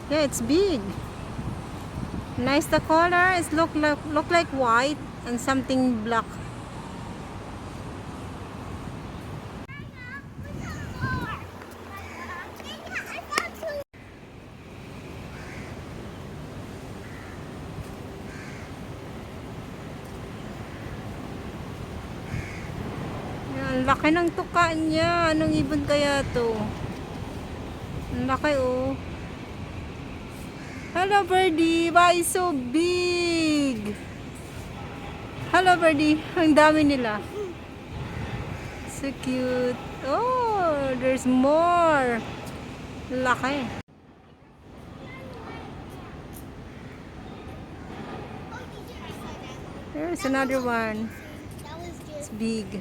Yeah, it's big. Nice the color. It's look like white and something black. Yeah, ang laki ng tuka niya. Anong ibon kaya to? Ang laki oh. Hello birdie. Why is so big? Hello birdie. Ang dami nila. So cute. Oh, there's more. Laki. There's another one. It's big.